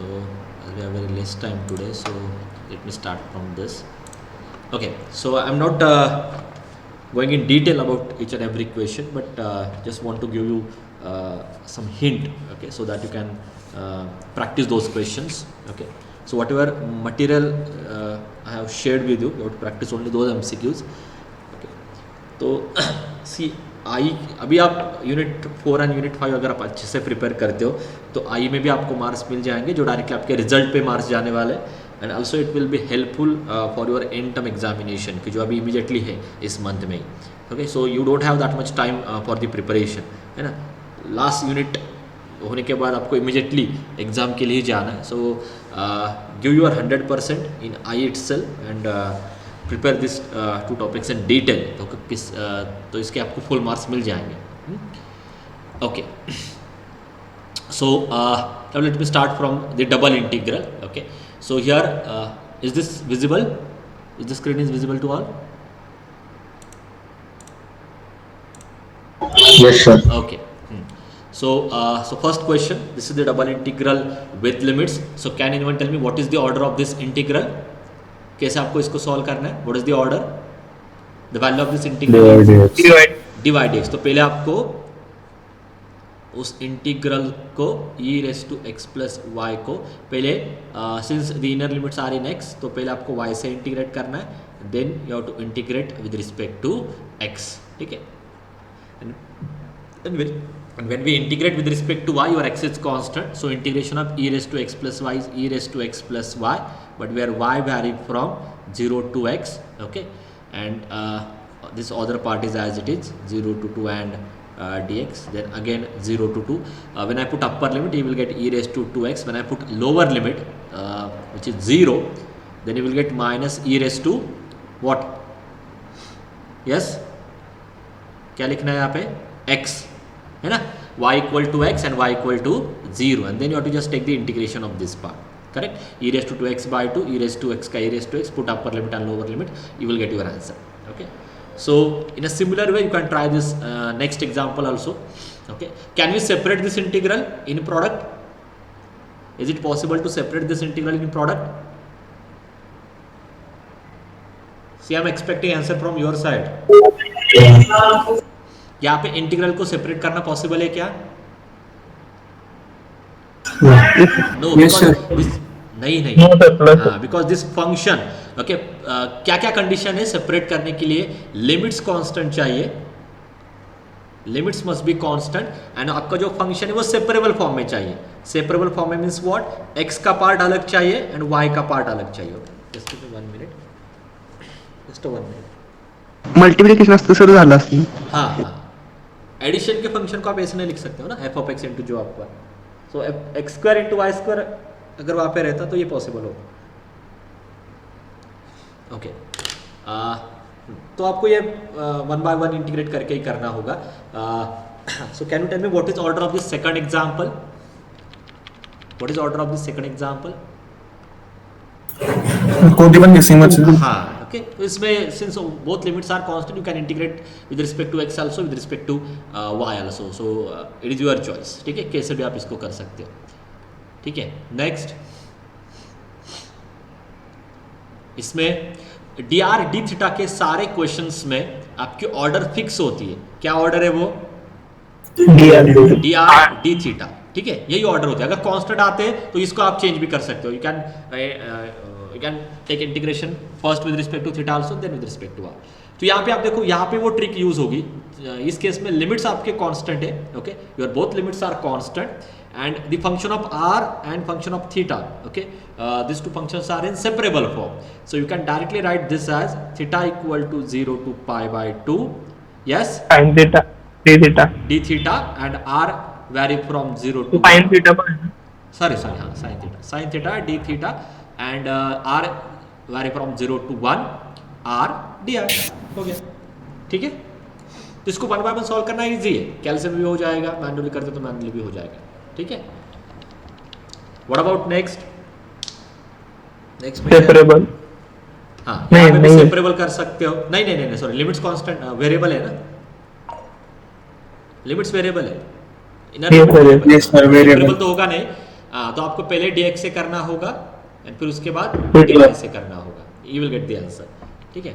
we have very less time today, so let me start from this. Okay, so I'm not going in detail about each and every question, but just want to give you some hint, okay, so that you can practice those questions. Okay, so whatever material I have shared with you, you have to practice only those MCQs. Okay, तो सी आई अभी आप unit 4 and unit 5 अगर आप अच्छे से prepare करते हो तो आई में भी आपको मार्क्स मिल जाएंगे जो डायरेक्टली आपके रिजल्ट पे मार्क्स जाने वाले, and also it will be helpful for your end term examination की जो अभी इमीडिएटली है इस मंथ में ही. Okay, so you don't have that much time for the preparation, है ना. लास्ट यूनिट होने के बाद आपको इमीडिएटली एग्ज़ाम के लिए जाना है. So give your 100% in I itself and prepare this 2 topics in detail. तो इसके आपको फुल मार्क्स मिल जाएंगे. Okay, so let me start from the double integral. Okay, so here is this visible, is the screen is visible to all? Yes, sir. Okay. So first question, this is the double integral with limits. So can anyone tell me what is the order of this integral? कैसे आपको इसको solve करना है? What is the order? The value of this integral is divide x. तो पहले आपको उस integral को e raised to x plus y को पहले since the inner limits are in x, तो पहले आपको y से इंटीग्रेट करना है, then you have to integrate with respect to x. ठीक है. And when we integrate with respect to y, your x is constant, so integration of e raised to x plus y is e raised to x plus y, but where y vary from 0 to x. Okay, and this other part is as it is 0 to 2 and dx, then again 0 to 2. When I put upper limit, you will get e raised to 2x. When I put lower limit, which is 0, then you will get minus e raised to what? Yes, क्या लिखना है यहाँ पे? x, है ना. y equal to x and y equal to 0, and then you have to just take the integration of this part. Correct? E raised to 2x by 2, e raised to x का e raised to x, put upper limit and lower limit, you will get your answer. Okay, so in a similar way you can try this next example also. Okay, can we separate this integral in product? Is it possible to separate this integral in product? See, I am expecting answer from your side. यहाँ पे integral को separate करना possible है क्या? No, नहीं, because this function. Okay, क्या क्या condition है सेपरेट करने के लिए? लिमिट्स कांस्टेंट चाहिए, limits must be constant, and आपका जो फंक्शन है वो सेपरेबल फॉर्म में चाहिए. सेपरेबल फॉर्म में मीन्स व्हाट? एक्स का पार्ट अलग चाहिए एंड वाई का पार्ट अलग चाहिए. Just 1 minute. मल्टीप्लिकेशन असतं सर झालं असतं. हाँ, एडिशन के फंक्शन को आप ऐसे नहीं लिख सकते हो ना, एफ ऑफ एक्स इंटू जो आपका, so x square into y square अगर वहाँ पे रहता तो ये पॉसिबल हो. ओके, तो आपको ये 1 by 1 इंटीग्रेट करके ही करना होगा. So can you tell me what is order of this second example? What is order of this second example? कोणती पण मिसिंग मध्ये. हाँ, ओके, तो इसमें since both limits are constant, you can integrate with respect to X also, with respect to Y also. So it is your choice. ठीक है, कैसे भी आप इसको कर सकते हो. ठीक है, नेक्स्ट. इसमें डी आर डी थीटा के सारे क्वेश्चंस में आपकी ऑर्डर फिक्स होती है. क्या ऑर्डर है वो? D r d theta. ठीक है, यही ऑर्डर होता है. अगर कांस्टेंट आते हैं तो इसको आप चेंज भी कर सकते हो. You can take integration first with respect to theta also, then with respect to R. तो यहाँ पे आप देखो, यहाँ पे वो ट्रिक यूज होगी. इस केस में लिमिट्स आपके कांस्टेंट है. Okay, your both limits are constant and the function of r and function of theta, okay, these two functions are in separable form, so you can directly write this as theta equal to 0 to pi by 2. Yes, sin theta d theta, and r vary from 0 to sin theta. sorry हाँ, sin theta d theta, and r vary from 0 to 1 r dr. हो गया. ठीक है, तो इसको 1 by 1 solve करना easy है. Calculation भी हो जाएगा, मैन्युअली करते तो मैन्युअली भी हो जाएगा. ठीक है, व्हाट अबाउट नेक्स्ट? नेक्स्ट में सेपरेबल. हाँ, यहाँ पे भी सेपरेबल कर सकते हो. नहीं, सॉरी, लिमिट्स कांस्टेंट वेरिएबल है ना, लिमिट्स वेरिएबल है. इनर वेरिएबल तो होगा नहीं. तो आपको पहले dx से करना होगा एंड फिर उसके बाद dy से करना होगा, you will get the answer. ठीक है,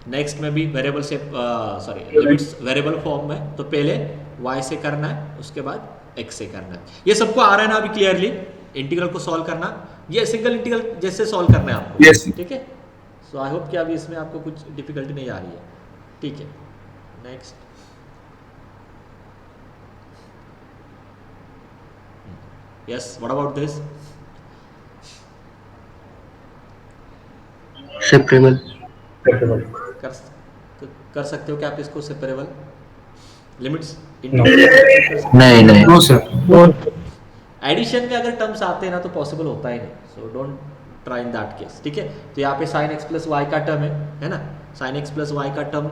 नेक्स्ट में भी वेरिएबल से लिमिट्स वेरिएबल फॉर्म में, तो पहले y से करना है उसके बाद x से करना है। ये सबको आ रहा है ना अभी क्लियरली? इंटीग्रल को सॉल्व करना, ये सिंगल इंटीग्रल जैसे सॉल्व करना है आपको। Yes. ठीक है, सो आई होप कि अभी इसमें आपको कुछ डिफिकल्टी नहीं आ रही है। ठीक है, next. Yes, what about this? Separable. कर कर सकते हो क्या आप इसको सेपरेबल? लिमिट्स इंटीग्रल नहीं नहीं। No sir. एडिशन में अगर टर्म्स आते हैं ना तो पॉसिबल होता ही नहीं, so don't try in that case. ठीक है, तो यहाँ पे साइन एक्स प्लस वाई का टर्म है ना, साइन एक्स प्लस वाई का टर्म,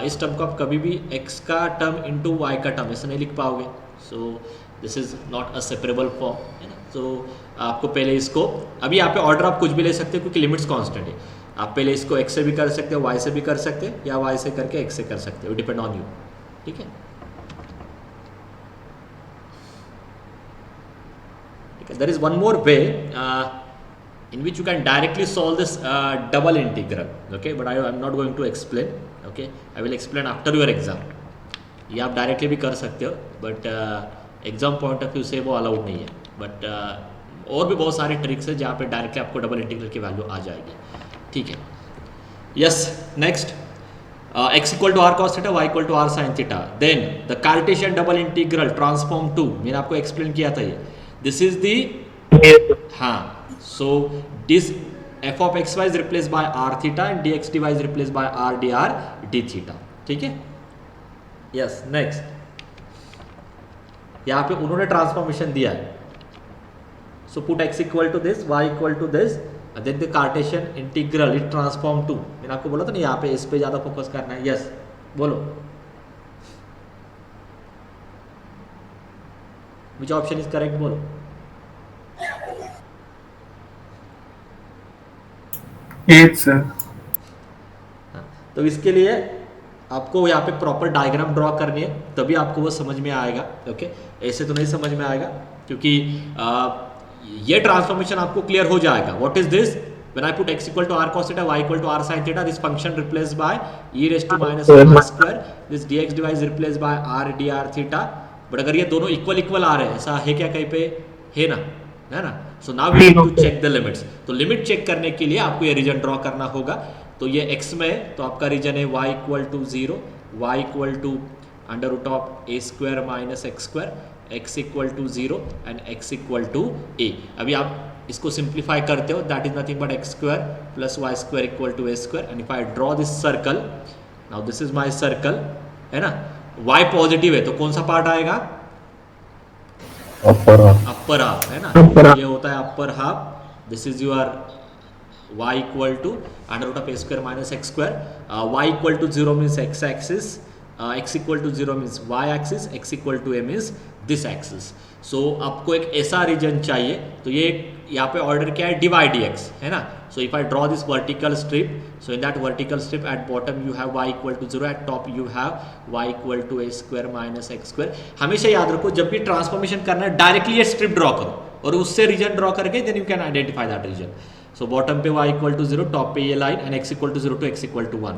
इस टर्म को आप कभी भी x का टर्म इंटू वाई का टर्म ऐसे नहीं लिख पाओगे, सो this is not a separable form, है ना। तो आपको पहले इसको, अभी यहाँ पे ऑर्डर आप कुछ भी ले सकते हो क्योंकि लिमिट्स कांस्टेंट है। आप पहले इसको x से भी कर सकते हो, y से भी कर सकते हो, या y से करके x से कर सकते हो, डिपेंड ऑन यू। ठीक है, there is one more way in which you can directly solve this double integral, okay, but I am not going to explain, okay, I will explain after your exam। ये आप directly भी कर सकते हो but exam point of view से वो allowed नहीं है, बट और भी बहुत सारे ट्रिक्स है जहाँ पे डायरेक्टली आपको डबल इंटीग्रल की वैल्यू आ जाएगी। ठीक है, yes, next, x equal to R cos theta, y equal to R sine theta, then the Cartesian double integral transform to, मैंने आपको एक्सप्लेन किया था ये, दिस इज दी, हाँ, so this f of x y is replaced by r theta and dx dy is replaced by r dr d theta। ठीक है, yes, next, यहाँ पे उन्होंने ट्रांसफॉर्मेशन दिया है, so put x equal to this, y equal to this, then the Cartesian integral it transform to, मैंने आपको बोला था ना यहाँ पे इस पे ज्यादा फोकस करना है। यस, बोलो विच ऑप्शन इज करेक्ट, बोलो। Eight sir. तो इसके लिए आपको यहाँ पे प्रॉपर डायग्राम ड्रॉ करनी है, तभी आपको वो समझ में आएगा। ओके, ऐसे तो नहीं समझ में आएगा क्योंकि ये ट्रांसफॉर्मेशन आपको क्लियर हो जाएगा। What is this? When I put x equal to r cos theta, y equal to r sin theta, this function replaced by e raise to minus r square, this dx dy is replaced by r dr theta. But अगर ये दोनों equal equal आ रहे हैं, ऐसा है क्या कहीं पे? है ना, है ना। So now we need to check the limits. तो लिमिट चेक करने के लिए आपको ये रीजन ड्रॉ करना होगा। तो ये x में है तो आपका रीजन है y equal to 0, y equal to under root of a square minus x square, x equal to 0 and x equal to a। अभी आप इसको सिंप्लीफाई करते हो, that is nothing but X square plus Y square equal to A square, and if I draw this circle, now this is my circle, है ना। y positive है तो कौन सा पार्ट आएगा? अपर हाफ, है ना। ये होता है upper half. This is your y equal to under root of a square minus x square, y equal to 0 means x axis, x equal to 0 means y axis, x equal to a means this axis. So आपको एक ऐसा reason चाहिए, तो ये यहाँ पे order क्या है? डिवाइड dx, है ना। So if I draw this vertical strip, so in that vertical strip at bottom you have y equal to 0, at top you have y equal to a square minus x square. हमेशा याद रखो जब भी transformation करना है directly ये strip draw करो और उससे रीजन ड्रॉ करके then you can identify that region. So bottom पे y इक्वल टू 0, टॉप पे ये line, and x equal to 0 to x equal to 1।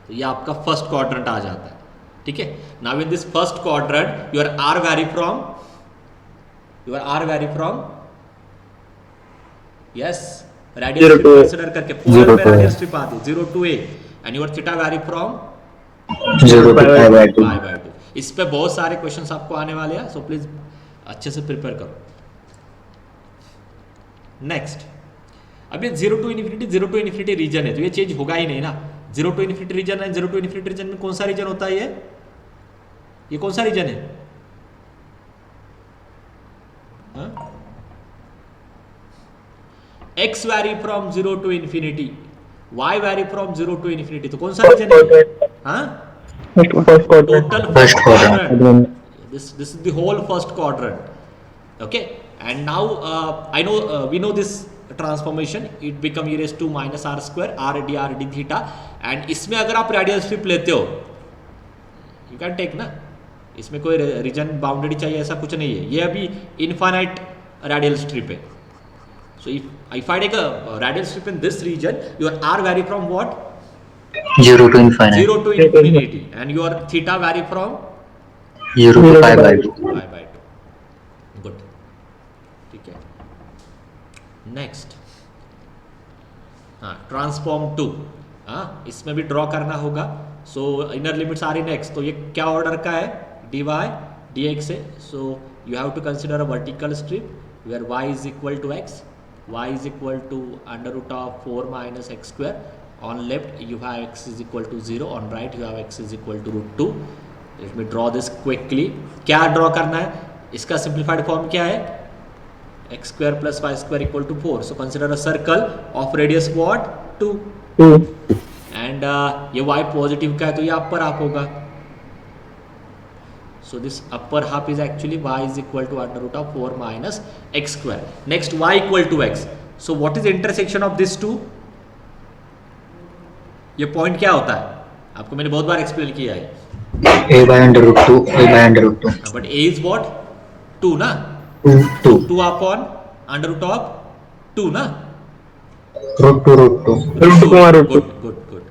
तो ये आपका फर्स्ट क्वाड्रेंट आ जाता है। ठीक है, now in this first quadrant your r vary from yes radial strip consider करके पोलर पे रेडियल स्ट्रिप आती है 0 to a, and your theta vary from 0 to pi by 2। pi by 2। इस पे बहुत सारे क्वेश्चंस आपको आने वाले हैं, सो प्लीज अच्छे से प्रिपेयर करो। नेक्स्ट, अब ये 0 टू इन्फिनिटी रीजन है तो ये चेंज होगा ही नहीं ना। 0 टू इन्फिनिटी रीजन है, 0 टू इन्फिनिटी रीजन में कौन सा रीजन होता है? ये कौन सा रीजन है? x vary from 0 to infinity, y vary from 0 to infinity, तो कौन सा रीजन है? Total first quadrant. This is the whole first quadrant. Okay, and now I know we know this transformation, it become e raise to minus r square r dr d theta, and इसमें अगर आप radial strip लेते हो you can take ना, इसमें कोई reason bounded चाहिए ऐसा कुछ नहीं है, ये अभी इनफाइनाइट रेडियल स्ट्रिप है. So if I take a radial strip in this region, your r vary from what? 0 to infinite. 0 to infinity, and your theta vary from 0 to pi by 2. pi by 2. Good. ठीक है. Next. हाँ, transform 2. हाँ, इसमें भी draw करना होगा. So inner limits are in X, तो ये क्या ऑर्डर का है? dy dx है. So you have to consider a vertical strip where y is equal to x. Y is equal to under root of 4 minus x square. On left you have x is equal to 0. On right you have x is equal to root 2. Let me draw this quickly. क्या draw करना है? इसका simplified form क्या है? x square plus y square equal to 4. So consider a circle of radius what? 2. And ये y positive का है तो ये अपर हाफ होगा. So this upper half is actually y is equal to under root of 4 minus x square. Next y equal to x. So what is the intersection of these two? ये point क्या होता है? आपको मैंने बहुत बार explain किया है. a by under root 2, a by under root 2. But a is what? 2 ना? 2. 2 upon under root of 2 ना? Root 2 root 2. Good.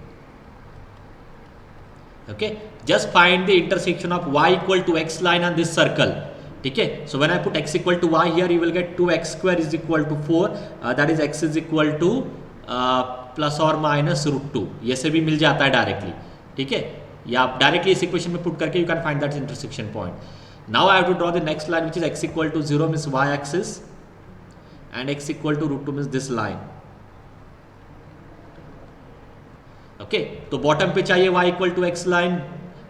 Okay. Just find the intersection of y equal to x line on this circle. ठीक है. So when I put x equal to y here, you will get 2x square is equal to 4. That is x is equal to plus or minus root 2. ये से भी मिल जाता है directly. ठीक है. या आप डायरेक्टली इस इक्वेशन में पुट करके you can find that intersection point. Now I have to draw the next line which is x equal to 0 means y axis and x equal to root 2 means this line. Okay. तो bottom पे चाहिए y equal to x line,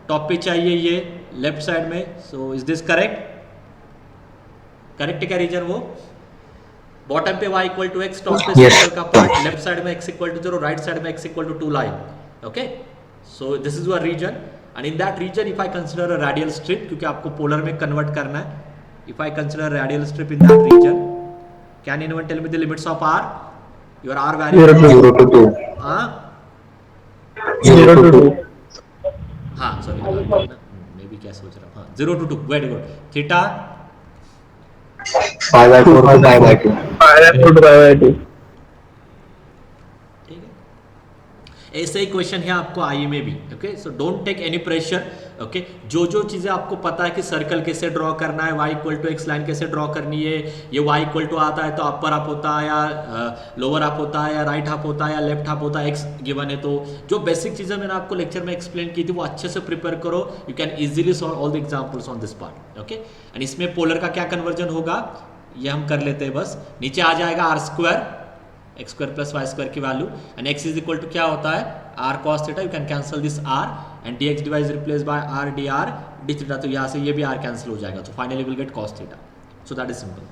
top पे चाहिए ये left side में. So is this correct? Correct क्या region वो? Bottom पे y equal to x, top पे सर्कल का पार्ट, लेफ्ट साइड में x equal to 0, right side में x equal to 2 line. Okay. So this is your region and in that region if I consider a radial strip, क्योंकि आपको polar में convert करना है. If I consider radial strip in that region, can anyone tell me the limits of r? Your r value 0 to 2. हां 0 to 2. हाँ sorry, मैं भी क्या सोच रहा हूँ. हाँ 0 to 2. Very good. Theta pi by 4 to pi by 2. ठीक है. ऐसे ही क्वेश्चन है आपको आई में भी. Okay. So don't take any pressure. Okay. जो चीज़ें आपको पता है कि सर्कल कैसे ड्रॉ करना है, y equal to x line कैसे ड्रॉ करनी है, ये y इक्वल टू आता है तो अपर हाफ होता है या लोअर हाफ होता है या राइट हाफ होता है या लेफ्ट हाफ होता है, x गिवन है. तो जो बेसिक चीज़ें मैंने आपको लेक्चर में एक्सप्लेन की थी वो अच्छे से प्रिपेयर करो. You can easily solve all the examples on this part. Okay. And इसमें पोलर का क्या कन्वर्जन होगा ये हम कर लेते हैं. बस नीचे आ जाएगा r square, x square plus Y square की value, and x is equal to क्या होता है? R cos theta. You can cancel this r and d x divides replace by r d r d theta. तो यहाँ से ये भी are cancel हो जाएगा. तो finally will get cos theta. So that is simple.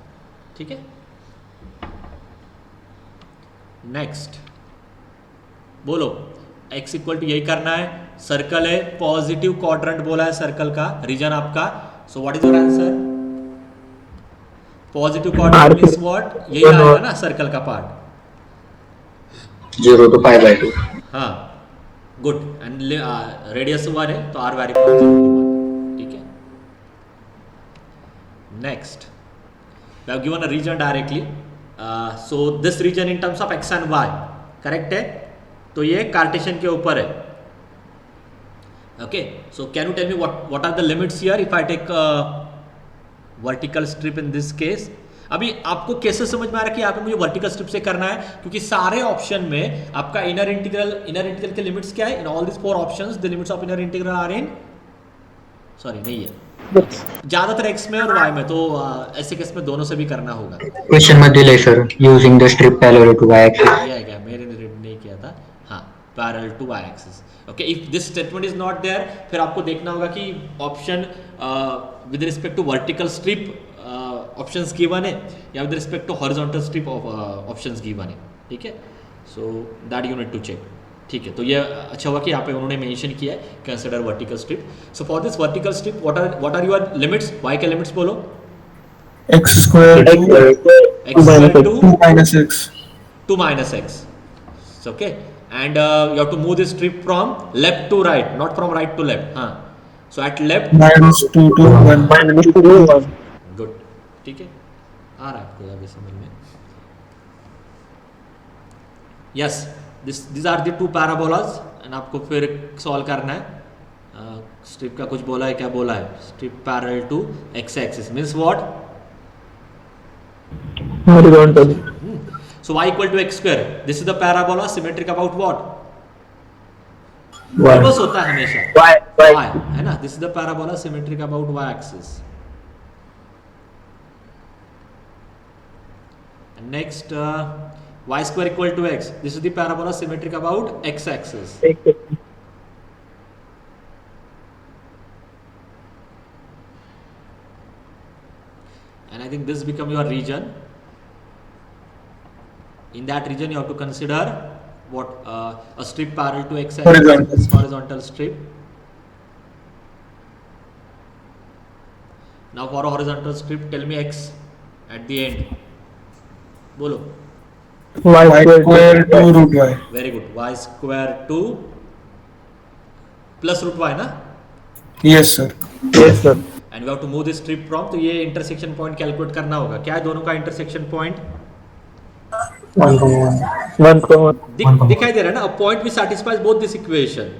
ठीक है. नेक्स्ट बोलो. एक्स इक्वल टू यही करना है. सर्कल है, पॉजिटिव क्वाड्रेंट बोला है सर्कल का, रीजन आपका. सो what is your answer? Positive quadrant means what? यही आएगा ना सर्कल का पार्ट. 0 to pi by 2. हाँ गुड. एंड रेडियस 1 है तो आर वैरी फ्रॉम 0 to 1. ठीक है. Next we have given a region directly. So this region in terms of x and y correct है. तो ये कार्टेशियन के ऊपर है. Okay. So can you tell me what are the limits here if I take vertical strip in this case? अभी आपको कैसे समझ में आ रहा है कि यहाँ पे मुझे वर्टिकल स्ट्रिप से करना है? क्योंकि सारे ऑप्शन में आपका इनर इंटीग्रल के लिमिट्स क्या है? In all this 4 options the limits of inner integral are in, sorry नहीं है, ज्यादातर एक्स में और वाई में. तो ऐसे केस में दोनों से भी करना होगा. क्वेश्चन में दिले sir using the strip parallel to y axis. क्या मेरे ने रीड नहीं किया था. हाँ parallel to y axis. Okay. If this statement is not there, फिर आपको देखना होगा कि option with respect to vertical strip options given है या with respect to horizontal strip options given है. ठीक है. So that you need to check. ठीक है. तो ये अच्छा हुआ कि यहाँ पे उन्होंने मेंशन किया है consider vertical strip. So for this vertical strip what are your limits? y के लिमिट्स बोलो. x square x to 2 minus x. 2 minus x. Okay. And you have to move this strip from left to right, not from right to left. हाँ. So at left -2 to 1. Good, ठीक है, आ रहा है आपको अभी समझ में? Yes, this are the two parabolas एंड आपको फिर सॉल्व करना है। स्ट्रिप का कुछ बोला है, क्या बोला है? Strip parallel to x axis means what? Horizontal. So y equal to x square. This is the parabola symmetric about what? Y. Reverse होता है हमेशा। Y. है ना? This is the parabola symmetric about y axis. And next, y square equal to x. This is the parabola symmetric about x axis. And I think this become your region. In that region, you have to consider what a strip parallel to x axis, Horizontal. horizontal strip. Now for a horizontal strip, tell me x at the end. Bolo. Y square 2 root y. Very good. Y square 2 plus root y ना? Yes, sir. Yes, sir. And we have to move this strip from, तो ये intersection point calculate करना होगा। क्या है दोनों का intersection point? 1, दिखाई दे रहा है ना? A point which satisfies both this equation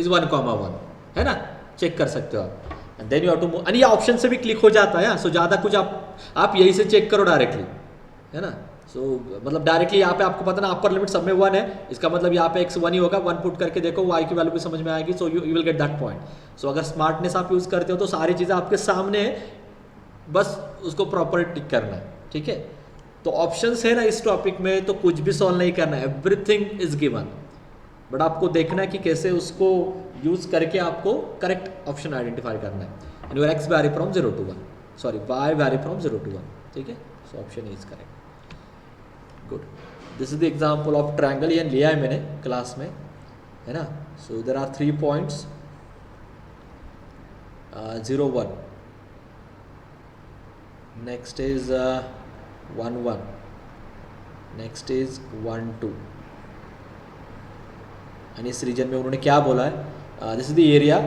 is 1,1 है ना? चेक कर सकते हो आप। And then you have to move, and ये ऑप्शन से भी क्लिक हो जाता है, सो ज़्यादा कुछ आप यही से चेक करो डायरेक्टली, है ना? सो मतलब डायरेक्टली यहाँ पे आपको पता ना अपर लिमिट सब में 1 है, इसका मतलब यहाँ पे x 1 ही होगा। 1 पुट करके देखो, y की वैल्यू भी समझ में आएगी, so you will get that point. So अगर स्मार्टनेस आप यूज़ करते हो तो सारी चीज़ें आपके सामने है, बस उसको प्रॉपर टिक करना है, ठीक है? तो ऑप्शंस है ना इस टॉपिक में, तो कुछ भी सॉल्व नहीं करना है, एवरीथिंग इज गिवन, बट आपको देखना है कि कैसे उसको यूज़ करके आपको करेक्ट ऑप्शन आइडेंटिफाई करना है। And your x vary from 0 to 1, sorry y vary from 0 to 1, ठीक है? So option is correct. Good, this is the example of triangle, ये लिया है मैंने क्लास में, है ना? So there are 3 points, 0 1, next is 1 1, next is 1 2, and इस रीजन में उन्होंने क्या बोला है? दिस इज द एरिया,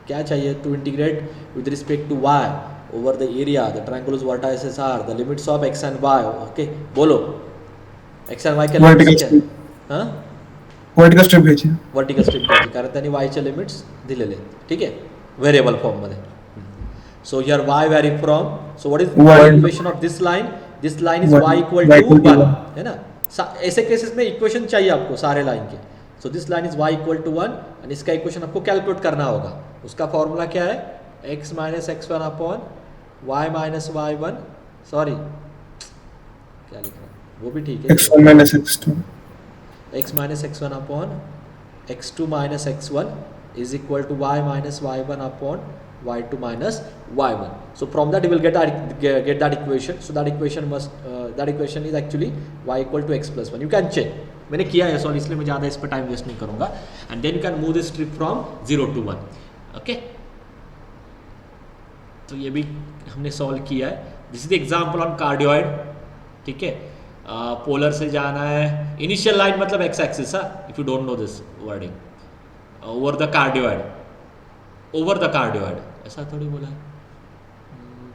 क्या चाहिए? To integrate with respect to y over the area the triangle's vertices are the limits of x and y. okay, बोलो x and y के Vertical लिमिट्स क्या है? strip. हाँ, Vertical strip घ्यायची. Vertical strip घ्यायची, कारण त्यांनी y चे लिमिट्स दिलेले, ठीक आहे, व्हेरिएबल फॉर्म मध्ये. So here y vary from, so what is One. Equation of this line? This line is One. y equal Y to equal to 1, one. है ना? ऐसे केसेस में इक्वेशन चाहिए आपको सारे लाइन के। So this line is y equal to 1 and इसका equation आपको कैलकुलेट करना होगा। उसका फॉर्मूला क्या है? x minus x 1 upon y minus y 1, sorry क्या लिख रहा है वो भी ठीक है, x1 minus x2. x minus x 1 upon x2 minus x1 is equal to y minus y1 upon y2 minus y1. So from that you will get that equation. So that equation is actually y equal to x plus 1. You can check. मैंने किया है solve, इसलिए मैं ज़्यादा इस पर time waste नहीं करूँगा। And then you can move this strip from 0 to 1. Okay, तो ये भी हमने सॉल्व किया है। This is the example on cardioid, ठीक है? पोलर से जाना है, इनिशियल लाइन मतलब x axis, if you don't know this wording, over the cardioid, over the cardioid, ऐसा थोड़ी बोला है,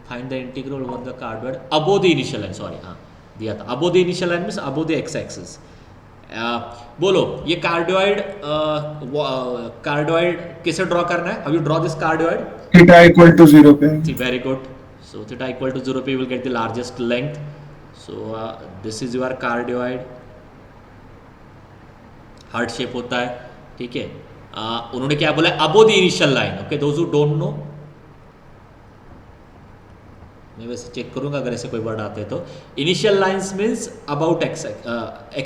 find the integral over the cardioid above the initial line, sorry हाँ दिया था, अबो the initial line means above the x axis. बोलो ये cardioid, cardioid कैसे ड्रॉ करना है? How you draw this cardioid? Theta equal to 0 पे. Very good. So theta equal to 0 पे you will get the largest length. So this is your cardioid. Heart shape होता है, ठीक है? उन्होंने क्या बोला है? अबो the initial line. Okay, those who don't know, मैं वैसे चेक करूंगा अगर ऐसे कोई वर्ड आते हैं तो। Initial lines means about x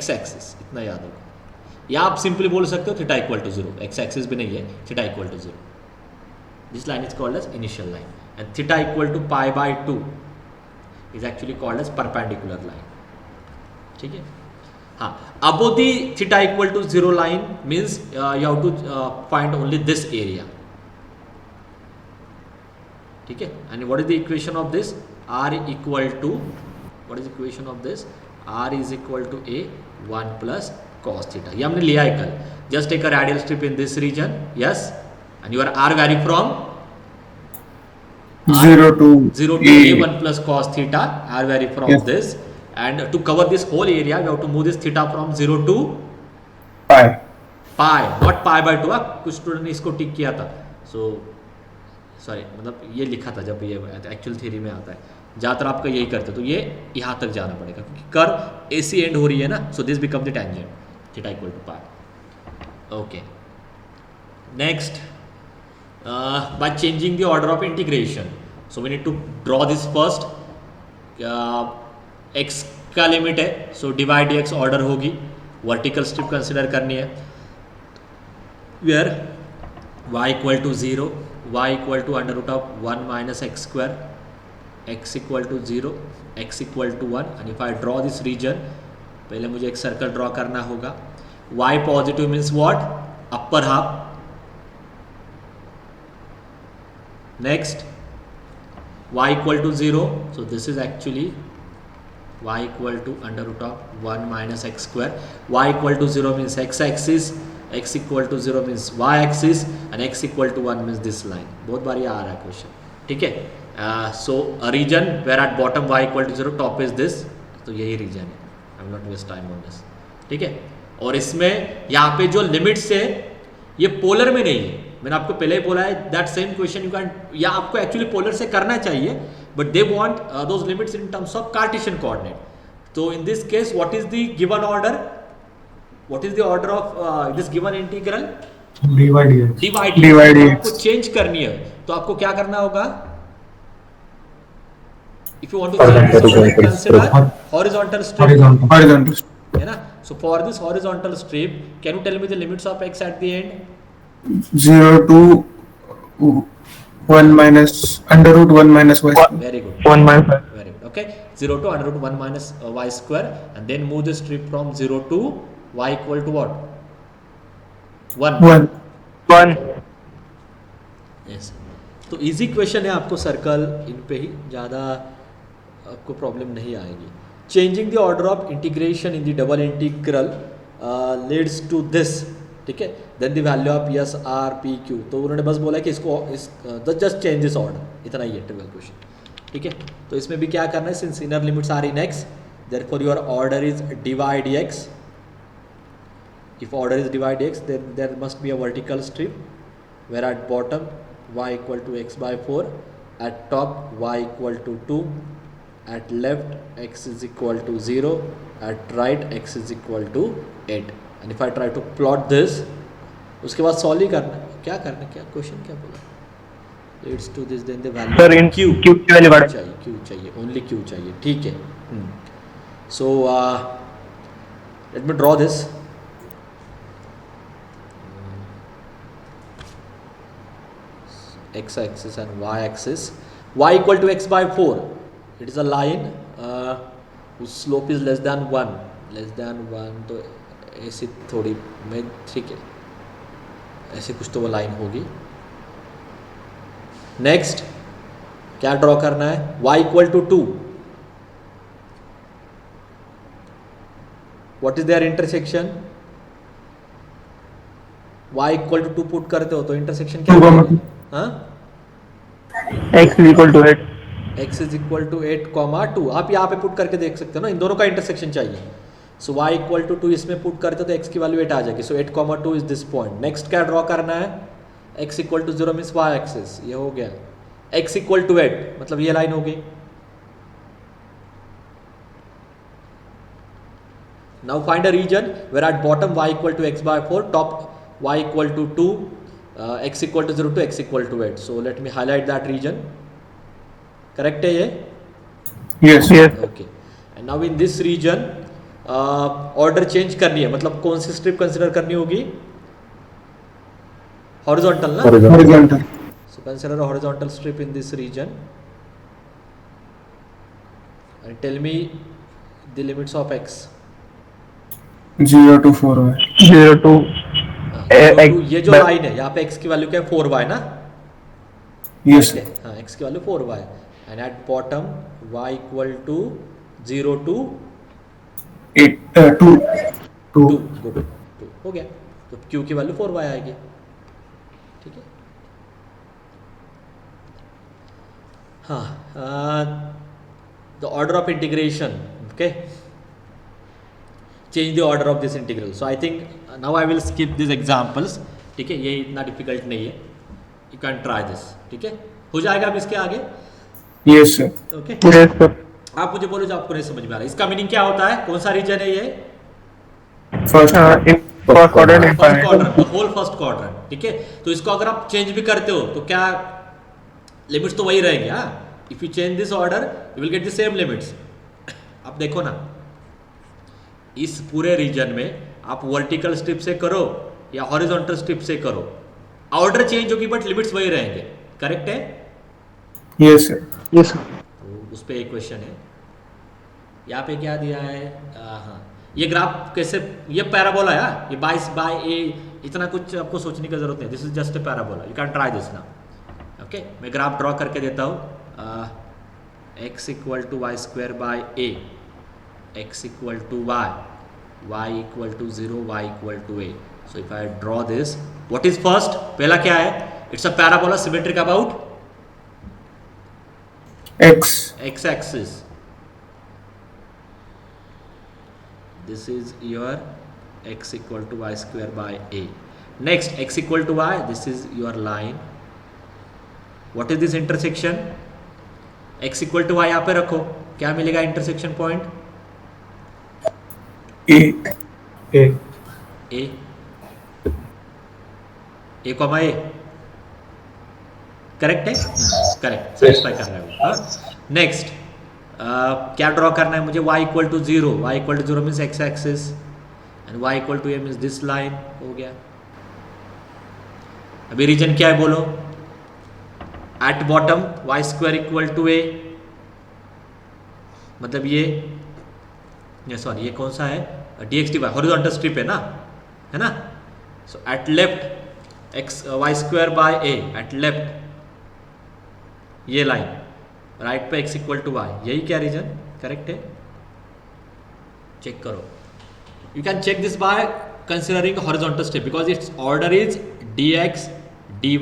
axis, इतना याद होगा। या आप सिंपली बोल सकते हो theta equal to 0, x axis भी नहीं है, theta equal to 0। This line is called as initial line, and theta equal to pi by 2 is actually called as perpendicular line. ठीक है? हाँ, above the theta equal to 0 line means you have to find only this area. ठीक है? And what is the equation of this? R equal to, what is the equation of this? R is equal to a 1 plus cos theta. ये हमने लिया है कल. Just take a radial strip in this region. Yes. and your r vary from 0 to 0 to a. a1 plus cos theta, r vary from Yes. this, and to cover this whole area we have to move this theta from 0 to Pi. pi, not pi by 2. कुछ student ने इसको टिक किया था, so sorry, मतलब ये लिखा था जब ये एक्चुअल थ्योरी में आता है, ज़्यादातर आपका यही करते, तो ये यहाँ तक जाना पड़ेगा क्योंकि कर्व AC एंड हो रही है ना, so this become the tangent theta equal to pi. Okay, next, by changing the order of integration, so we need to draw this first. x का लिमिट है, so डिवाइड dx ऑर्डर होगी, vertical strip consider करनी है, where y equal to 0, y equal to under root of 1 minus x square, x equal to 0, x equal to 1, and if I draw this region, पहले मुझे एक circle draw करना होगा. y positive means what, upper half. Next, y equal to 0, so this is actually y equal to under root of 1 minus x square. Y equal to 0 means x axis, x equal to 0 means y axis, and x equal to 1 means this line. बहुत बार ये आ रहा है question, ठीक है. So a region where at bottom y equal to 0, top is this, तो यही reason है. I will not waste time on this, ठीक है. और इसमें यहाँ पे जो लिमिट्स है ये पोलर में नहीं है, मैंने आपको पहले ही बोला है that same question you can, या आपको एक्चुअली पोलर से करना चाहिए, but they want those limits in terms of Cartesian coordinate. तो in this case what is the given order, what is the order of this given integral, divide. आपको change करनी है तो आपको क्या करना होगा, if you want to consider horizontal strip, Horizontal. है ना. So for this horizontal strip can you tell me the limits of x at the end. 0 to 1 minus under root 1 minus y square. Very good. 1 minus Very good. Okay. 0 to under root 1 minus y square, and then move the strip from 0 to y equal to what? 1. 1. 1. Yes. तो easy question है, आपको circle इन पे ही ज़्यादा आपको problem नहीं आएगी. Changing the order of integration in the double integral leads to this, ठीक है. Then the value of S R P Q, तो उन्होंने बस बोला कि इसको जस्ट चेंज दिस ऑर्डर, इतना ही है ट्रिवियल क्वेश्चन, ठीक है. तो इसमें भी क्या करना है, since inner limits are in x, therefore your order is divide x. If order is divide x, then there must be a vertical strip where at bottom y equal to x by 4, at top y equal to 2, at left x is equal to 0, at right x is equal to 8. And if I try to plot this, उसके बाद solve ही करना है. क्या करना है, क्या question क्या बोला, leads to this, then the Sir, value in q Q की वैल्यू काट. चाहिए, q चाहिए, ओनली q चाहिए, ठीक है. So let me draw this. x axis and y axis. y equal to x by 4, it is a line whose slope is less than 1, तो ऐसी थोड़ी मैं, ठीक है, ऐसे कुछ तो वो लाइन होगी. नेक्स्ट क्या ड्रॉ करना है, y equal to 2, what is their intersection, y equal to 2 put करते हो तो इंटरसेक्शन क्या होगा, हाँ, X is equal to 8. x is equal to 8,2. आप यहाँ पे पुट करके देख सकते हो ना, इन दोनों का इंटरसेक्शन चाहिए. सो y इक्वल टू 2 इसमें पुट करते हो तो x की वैल्यू 8 आ जाएगी. So 8,2 is this point. Next क्या ड्रॉ करना है, x equal to 0 means y axis, ये हो गया. x इक्वल टू 8 मतलब ये लाइन होगी. Now find a region where at bottom y equal to x by 4, top y equal to 2, x equal to 0 to x equal to 8. So let me highlight that region. Correct है ये? Yes. Yes. Okay. And now in this region order change करनी है, मतलब कौन सी strip consider करनी होगी, horizontal ना? Horizontal. So consider a horizontal strip in this region and tell me the limits of x. 0 to 4y. 0 to ये जो line है यहाँ पे x की वैल्यू क्या है, 4y ना. Yes. हाँ, x की value 4y and at bottom y equal to 0 to 8. 2. 2. 2 हो गया. तो q की वैल्यू 4y आएगी, ठीक है. हाँ, the order of integration, okay, change the order of this integral. So I think now I will skip this examples. ठीक है, ये इतना डिफिकल्ट नहीं है, यू कैन ट्राई दिस. ठीक है, हो जाएगा अब इसके आगे. Yes, sir. Okay, Yes, sir. आप मुझे बोलो जो आपको नहीं समझ में आ रहा है. इसका मीनिंग क्या होता है, कौन सा रीजन है ये? First. In first quadrant first infinite. Quadrant, the whole first quadrant. ठीक है, तो इसको अगर आप चेंज भी करते हो तो क्या लिमिट्स तो वही रहेंगे. हाँ, if you change this order you will get the same limits. अब देखो ना, इस पूरे रीजन में आप वर्टिकल स्ट्रिप से करो या हॉरिजॉन्टल स्ट्रिप से करो, ऑर्डर चेंज होगी बट लिमिट्स वही रहेंगे. करेक्ट है? Yes, sir. Yes, sir. तो उस पर एक क्वेश्चन है. यहाँ पे क्या दिया है? हाँ, ये ग्राफ कैसे, ये पैराबोला है. ये 22/a, इतना कुछ आपको सोचने की जरूरत नहीं. This is just a parabola, you can try this ना. ओके, मैं ग्राफ ड्रॉ करके देता हूँ. x equal to y square by a, x equal to y equal to 0, y equal to a. So if I draw this, what is first, पहला क्या है? It's a parabola symmetric about X. x axis. This is your x equal to y square by a. Next, x equal to y, this is your line. What is this intersection? x equal to y यहाँ पे रखो, क्या मिलेगा intersection point? A. A. a, a comma a. Correct है? Correct, satisfy कर रहा है वो. नेक्स्ट, क्या ड्रॉ करना है मुझे? y equal to 0. y equal to 0 means x axis and y equal to a means this line. हो गया. अभी रीजन क्या है बोलो? At bottom y square equal to a, मतलब ये सॉरी, ये कौन सा है? dx dy, हॉरिजॉन्टल स्ट्रिप है ना, है ना. So at left x y square by a, at left ये लाइन, राइट पे x इक्वल टू y. यही क्या रीजन? करेक्ट है? चेक करो. You can check this by considering horizontal strip because its order is dx dy.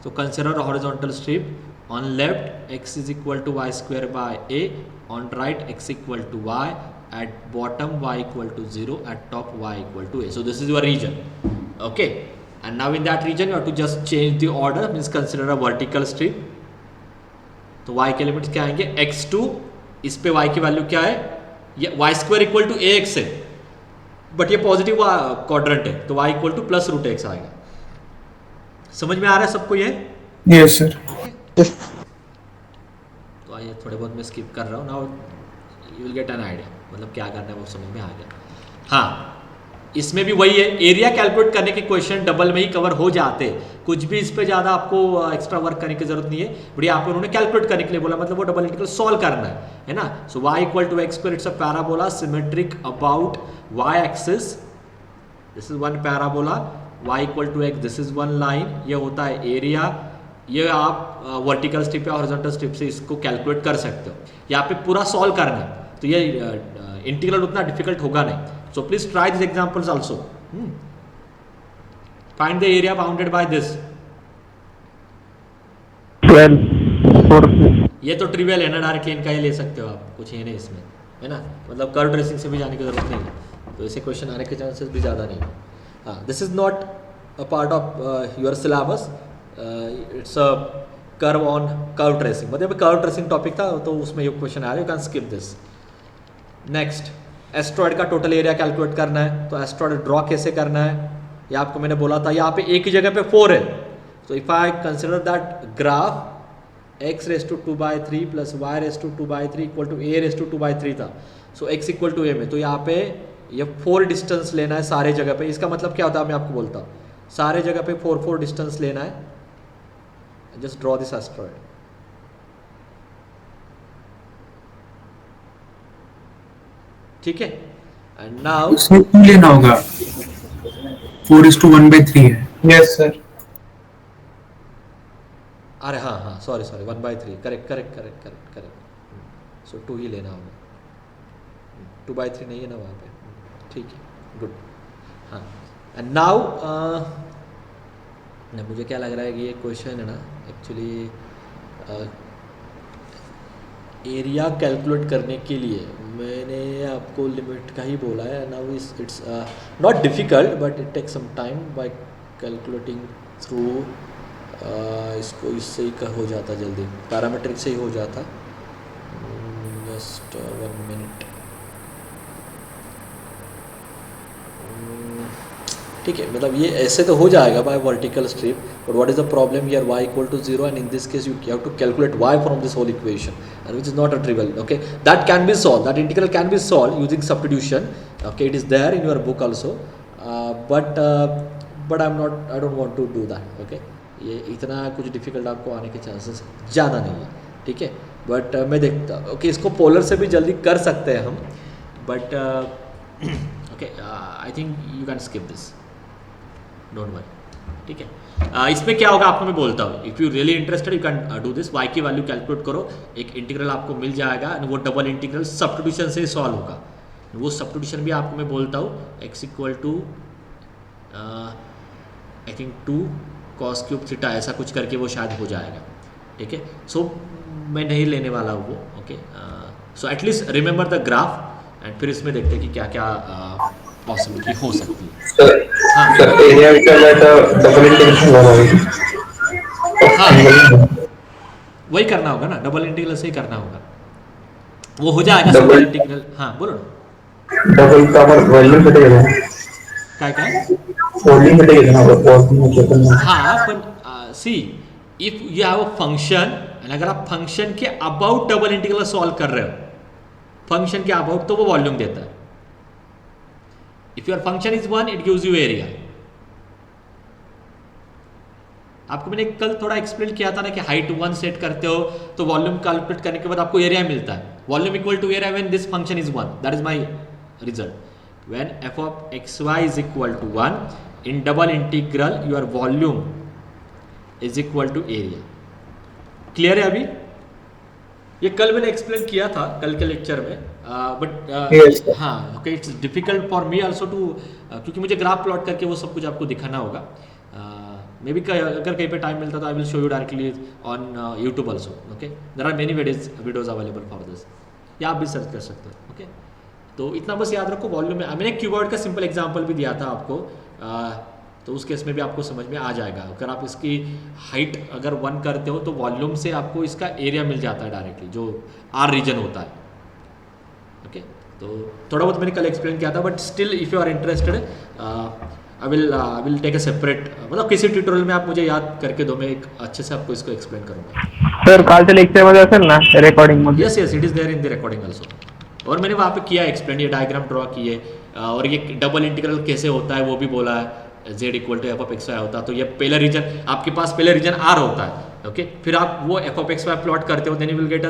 so consider a horizontal strip. on left x is equal to y square by a, on right x equal to y, at bottom y equal to 0, at top y equal to a. so this is your region. Okay, and now in that region you have to just change the order, means consider a vertical strip. तो y के limits क्या आएंगे? x2, इस पे y की value क्या है? ये y square equal to ax है, बट ये पॉजिटिव क्वाड्रेंट है तो y equal to plus root x आएगा. समझ में आ रहा है सबको ये? Yes, sir. तो आइए, थोड़े बहुत मैं स्किप कर रहा हूँ. Now you will get an idea, मतलब क्या करना है वो समझ में आ गया. हाँ, इसमें भी वही है, एरिया कैलकुलेट करने के क्वेश्चन डबल में ही कवर हो जाते. कुछ भी इस पे ज़्यादा आपको एक्स्ट्रा वर्क करने की जरूरत नहीं है. बट यहाँ पे उन्होंने कैलकुलेट करने के लिए बोला, मतलब वो डबल इंटीग्रल सॉल्व करना है ना. So y equal to x square, it's a parabola symmetric about y axis. This is one parabola. y equal to x, this is one line. ये होता है एरिया. ये आप वर्टिकल स्ट्रिप या horizontal strip से इसको कैलकुलेट कर सकते हो. यहाँ पे पूरा सॉल्व करना है, तो ये इंटीग्रल उतना डिफिकल्ट होगा नहीं. So please try these examples also. Find the area bounded by this. 12. 4. ये तो ट्रिवियल है ना, डायरेक्टली इनका ही ले सकते हो आप, कुछ है नहीं इसमें, है ना. मतलब कर्व ट्रेसिंग से भी जाने की जरूरत नहीं है, तो ऐसे क्वेश्चन आने के चांसेस भी ज़्यादा नहीं है. हाँ, this is not a part of your syllabus. It's a curve on curve tracing, मतलब कर्व ट्रेसिंग टॉपिक था तो उसमें ये क्वेश्चन आया. You can skip this. Next, asteroid का टोटल एरिया कैलकुलेट करना है. तो एस्ट्रॉयड ड्रॉ कैसे करना है ये आपको मैंने बोला था. यहाँ पे एक ही जगह पे 4 है. तो if I consider that graph x raise to 2/3 plus y raise to 2/3 equal to a raise to 2/3 था. So x equal to a में तो यहाँ पे ये 4 डिस्टेंस लेना है सारे जगह पे. इसका मतलब क्या होता है मैं आपको बोलता हूँ. सारे जगह पे 4 डिस्टेंस लेना है. Just draw this asteroid. ठीक है. एंड नाउ उसमें 2 लेना होगा. 4:1/3 है. Yes, sir. अरे हाँ, सॉरी 1/3. करेक्ट. सो 2 ही लेना होगा. 2/3 नहीं है ना वहाँ पे. ठीक है, गुड. हाँ, एंड नाउ मुझे क्या लग रहा है कि ये क्वेश्चन है ना एक्चुअली एरिया कैलकुलेट करने के लिए मैंने आपको लिमिट का ही बोला है. Now it's not difficult but it take some time by calculating through. इसको इससे ही हो जाता जल्दी, पैरामीट्रिक से ही हो जाता. Just 1 minute. ठीक है, मतलब ये ऐसे तो हो जाएगा by vertical strip. But what is the problem here, y equal to 0 and in this case you have to calculate y from this whole equation and which is not a trivial. Okay, that can be solve, that integral can be solve using substitution. Okay, it is there in your book also, but I don't want to do that. Okay, ये इतना कुछ difficult आपको आने के chances ज़्यादा नहीं है. ठीक है, बट मैं देखता. ओके, इसको पोलर से भी जल्दी कर सकते हैं हम, but okay I think you can skip this, don't worry. ठीक है, इसमें क्या होगा आपको मैं बोलता हूँ. If you really interested you can do this. y की वैल्यू कैलकुलेट करो, एक इंटीग्रल आपको मिल जाएगा एंड वो डबल इंटीग्रल सब्स्टिट्यूशन से ही सॉल्व होगा. वो सब्स्टिट्यूशन भी आपको मैं बोलता हूँ, x equal to I think 2 cos cube theta ऐसा कुछ करके वो शायद हो जाएगा. ठीक है, सो मैं नहीं लेने वाला हूँ वो. Okay, so at least remember the graph and फिर इसमें देखते हैं कि क्या क्या पॉसिबिलिटी हो सकती है. हाँ एरिया डबल इंटीग्रेशन हाँ, वही करना होगा ना, डबल इंटीग्रल से ही करना होगा, वो हो जाएगा सिंपल इंटीग्रल. हाँ बोलो ना. डबल का वॉल्यूम कटेगा, काय वॉल्यूम कटेगा ना, वॉल्यूम. हाँ, पर see if you have a function and अगर आप फंक्शन के अबाउट डबल इंटीग्रल सॉल्व कर रहे हो, फंक्शन के अबाउट, तो वो वॉल्यूम देता है. If your function is 1 it gives you area. आपको मैंने कल थोड़ा एक्सप्लेन किया था ना कि हाइट 1 सेट करते हो तो वॉल्यूम कैलकुलेट करने के बाद आपको एरिया मिलता है. Volume equal to area when this function is 1, that is my result. When f of xy is equal to 1 in double integral your volume is equal to area. Clear है अभी? ये कल मैंने एक्सप्लेन किया था कल के लेक्चर में, बट हाँ okay, it's difficult for me also too, क्योंकि मुझे ग्राफ प्लॉट करके वो सब कुछ आपको दिखाना होगा. मे बी अगर कहीं पे टाइम मिलता तो I will show you directly on YouTube also. Okay, there are many videos available for this, या आप भी सर्च कर सकते हो. ओके, तो इतना बस याद रखो. वॉल्यूम में मैंने क्यूबॉइड का सिंपल एग्जांपल भी दिया था आपको, तो उस केस में भी आपको समझ में आ जाएगा. अगर आप इसकी हाइट अगर 1 करते हो तो वॉल्यूम से आपको इसका एरिया मिल जाता है डायरेक्टली, जो आर रीजन होता है. ओके, तो थोड़ा बहुत मैंने कल एक्सप्लेन किया था, but still if you are interested I will take a separate, मतलब किसी ट्यूटोरियल में आप मुझे याद करके दो, मैं एक अच्छे से आपको इसको एक्सप्लेन करूँगा. सर कालच्या लेक्चर मध्ये असेल ना रेकॉर्डिंग मध्ये? Yes yes, it is there in the recording also. और मैंने वहाँ पे किया एक्सप्लेन, ये डायग्राम ड्रॉ किए, और ये डबल इंटीग्रल कैसे होता है वो भी बोला है. z equal to f of x y होता है, तो ये पहला रीजन आपके पास, पहले रीजन आर होता है. ओके, फिर आप वो f of x y plot करते हो, then you will get a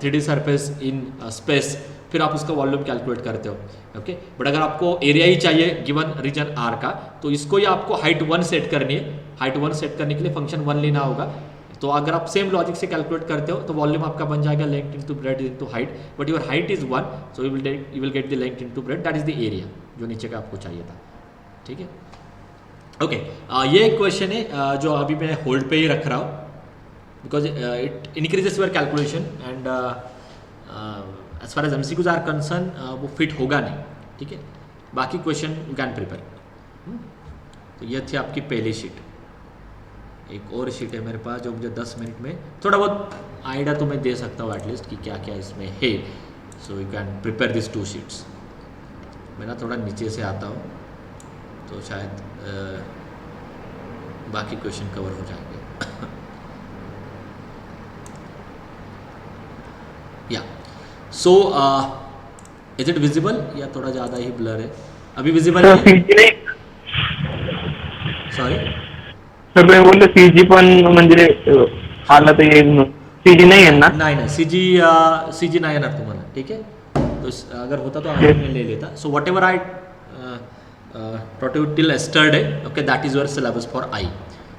3D surface in space. फिर आप उसका वॉल्यूम कैलकुलेट करते हो. ओके, बट अगर आपको एरिया ही चाहिए गिवन रीजन आर का, तो इसको ही आपको हाइट 1 सेट करनी है. हाइट 1 सेट करने के लिए फंक्शन 1 लेना होगा. तो अगर आप सेम लॉजिक से कैलकुलेट करते हो तो वॉल्यूम आपका बन जाएगा length into breadth into height, but your height is 1, so you will get the length into breadth, that is the area जो नीचे का आपको चाहिए था. ठीक है, ओके, ये एक क्वेश्चन है जो अभी मैं होल्ड पे ही रख रहा हूँ, because it increases your calculation and as far as MCQs are concern वो फिट होगा नहीं. ठीक है, बाकी क्वेश्चन यू कैन प्रिपेयर. तो ये थी आपकी पहली शीट. एक और शीट है मेरे पास जो मुझे 10 मिनट में थोड़ा बहुत आइडिया तो मैं दे सकता हूँ एटलीस्ट कि क्या क्या इसमें है. So you can prepare this 2 sheets. मैं ना थोड़ा नीचे से आता हूँ तो शायद बाकी क्वेश्चन कवर हो जाएंगे. या सो इज इट विजिबल या थोड़ा ज़्यादा ही ब्लर है? अभी विजिबल है? सॉरी सर तुम्ही बोलले सीजी पण म्हणजे आला तर सीजी नाही आहे ना? नाही सीजी नाही येणार तुम्हाला. ठीक है, तो अगर होता तो आगे मैं ले लेता. So what ever I taught you till yesterday, okay, that is your syllabus for I,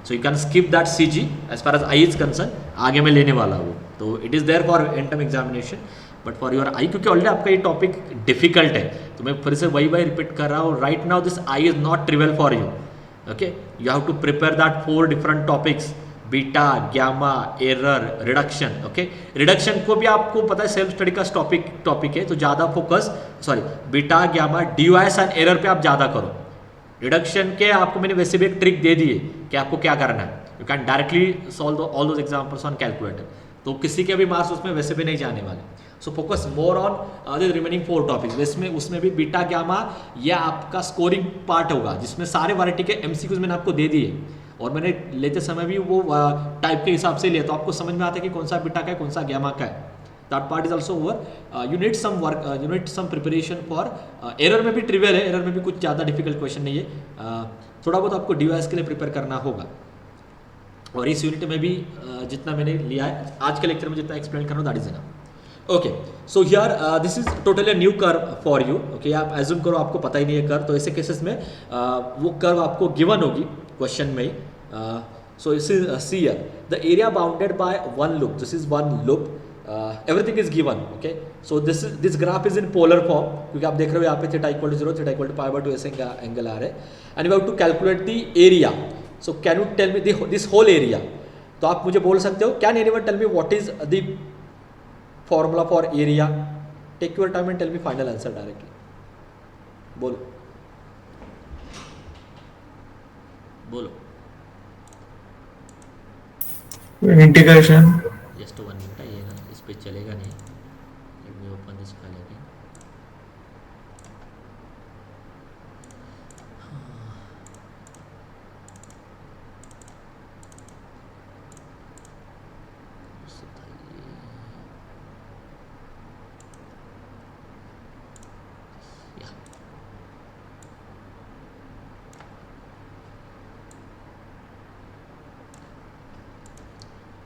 so you can skip that CG as far as I is concerned. आगे मैं लेने वाला हूँ, तो it is there for end term examination, but for your I, क्योंकि already आपका ये topic difficult है तो मैं फिर से वही रिपीट कर रहा हूँ. Right now this I is not trivial for you. Okay, you have to prepare that 4 different topics beta, gamma, error, reduction. Okay, reduction को भी आपको पता है सेल्फ स्टडी का टॉपिक है, तो ज़्यादा focus beta, gamma, device and error पे आप ज़्यादा करो। रिडक्शन के आपको मैंने वैसे भी एक ट्रिक दे दी है कि आपको क्या करना है, you can directly solve all those examples on calculator, तो किसी के भी मार्क्स उसमें वैसे भी नहीं जाने वाले। So focus more on the remaining 4 topics. उसमें भी बीटा, गामा ये आपका स्कोरिंग पार्ट होगा, जिसमें सारे वैरायटी के एमसीक्यूज मैंने आपको दे दिए, और मैंने लेते समय भी वो टाइप के हिसाब से लिया, तो आपको समझ में आता है कि कौन सा बीटा का है, कौन सा गामा का है। That part is also over. You need some work, you need some preparation for error में भी ट्रिवियल है, एरर में भी कुछ ज़्यादा डिफिकल्ट क्वेश्चन नहीं है, थोड़ा बहुत आपको डिवाइस के लिए प्रिपेयर करना होगा। और इस यूनिट में भी जितना मैंने लिया है आज के लेक्चर में, जितना एक्सप्लेन कर रहा हूँ that is enough. Okay, so here this is totally new curve for you. Okay, आप एज्यूम करो आपको पता ही नहीं है कर्व, तो ऐसे केसेस में वो कर्व आपको गिवन होगी क्वेश्चन में ही। सो इस see here the area bounded by one loop, this is one loop, everything is given. Okay, so this graph is in polar form, क्योंकि आप देख रहे हो यहाँ पे theta equal to 0, theta equal to pi by 2 ऐसे angle आ रहे हैं, and you have to calculate the area. So can you tell me this whole area, तो आप मुझे बोल सकते हो, can anyone tell me what is the formula for area? Take your time and tell me final answer directly, बोलो बोलो। Integration. Just 1 minute है ये ना, इस पे चलेगा नहीं। Let me open this file again.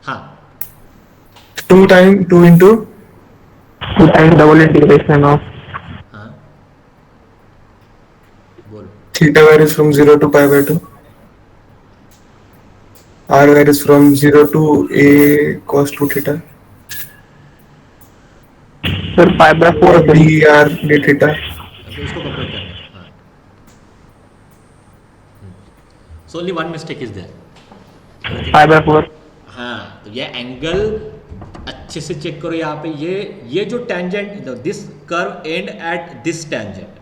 हाँ, 2 into 2 times double integration of हाँ बोलो। theta varies from 0 to pi by 2. R varies from 0 to a cos 2 theta. sir pi by 4 d r d theta. Okay, इसको complete करना है। हाँ, so only one mistake is there. pi by 4 हाँ, तो ये angle अच्छे से check करो यहाँ पे, ये जो tangent, this curve and at this tangent,